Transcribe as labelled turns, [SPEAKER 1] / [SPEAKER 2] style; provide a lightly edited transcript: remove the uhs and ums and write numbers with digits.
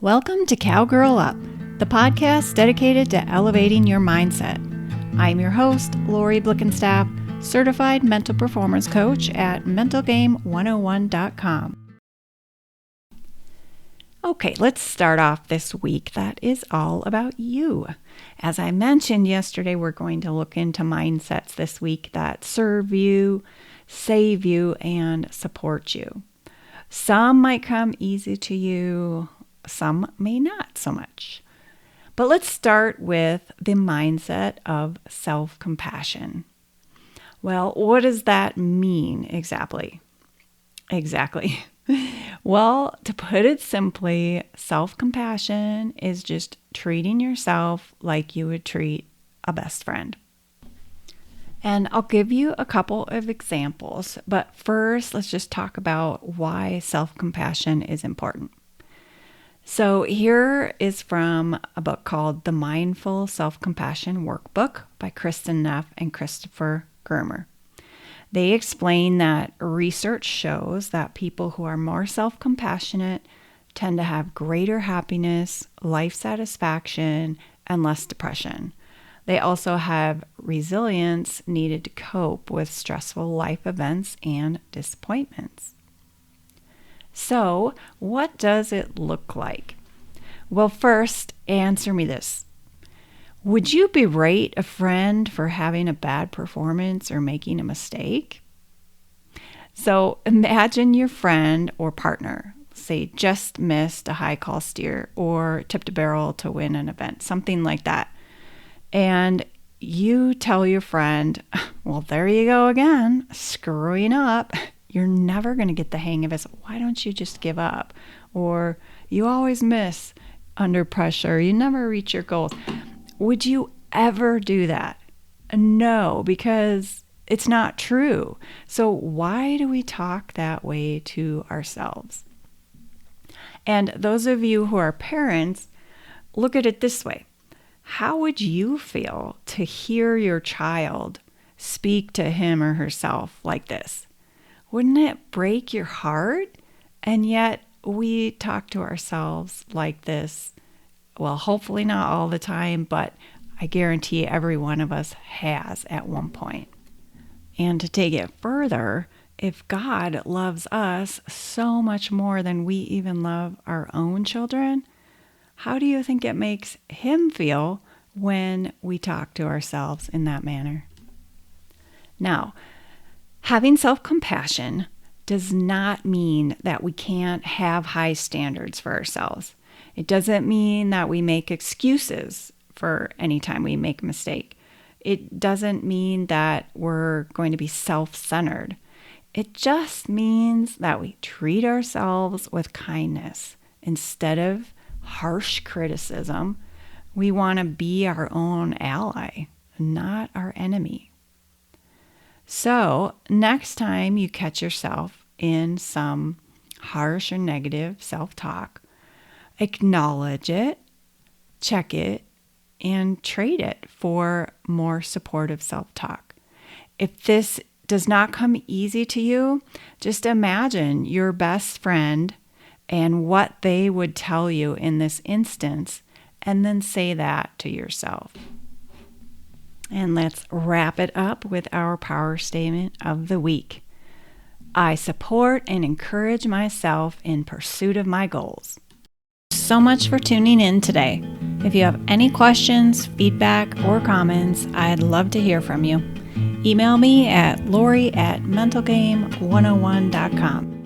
[SPEAKER 1] Welcome to Cowgirl Up, the podcast dedicated to elevating your mindset. I'm your host, Lori Blickenstaff, certified mental performance coach at mentalgame101.com. Okay, let's start off this week that is all about you. As I mentioned yesterday, we're going to look into mindsets this week that serve you, save you, and support you. Some might come easy to you, some may not so much. But let's start with the mindset of self-compassion. Well, what does that mean exactly? Well, to put it simply, self-compassion is just treating yourself like you would treat a best friend. And I'll give you a couple of examples, but first let's just talk about why self-compassion is important. So here is from a book called The Mindful Self-Compassion Workbook by Kristin, Neff, and Germer. They explain that research shows that people who are more self-compassionate tend to have greater happiness, life satisfaction, and less depression. They also have resilience needed to cope with stressful life events and disappointments. So, what does it look like? Well, first, answer me this. Would you berate a friend for having a bad performance or making a mistake? So, imagine your friend or partner, say, just missed a high call steer or tipped a barrel to win an event, something like that. And you tell your friend, well, there you go again, screwing up. You're never going to get the hang of it. So why don't you just give up? Or you always miss under pressure. You never reach your goals. Would you ever do that? No, because it's not true. So why do we talk that way to ourselves? And those of you who are parents, look at it this way. How would you feel to hear your child speak to him or herself like this? Wouldn't it break your heart? And yet we talk to ourselves like this. Well, hopefully not all the time, but I guarantee every one of us has at one point. And to take it further, if God loves us so much more than we even love our own children, how do you think it makes him feel when we talk to ourselves in that manner? Now, having self-compassion does not mean that we can't have high standards for ourselves. It doesn't mean that we make excuses for any time we make a mistake. It doesn't mean that we're going to be self-centered. It just means that we treat ourselves with kindness. Instead of harsh criticism, we want to be our own ally, not our enemy. So next time you catch yourself in some harsh or negative self-talk, acknowledge it, check it, and trade it for more supportive self-talk. If this does not come easy to you, just imagine your best friend and what they would tell you in this instance, and then say that to yourself. And let's wrap it up with our power statement of the week. I support and encourage myself in pursuit of my goals. So much for tuning in today. If you have any questions, feedback, or comments, I'd love to hear from you. Email me at lori@mentalgame101.com.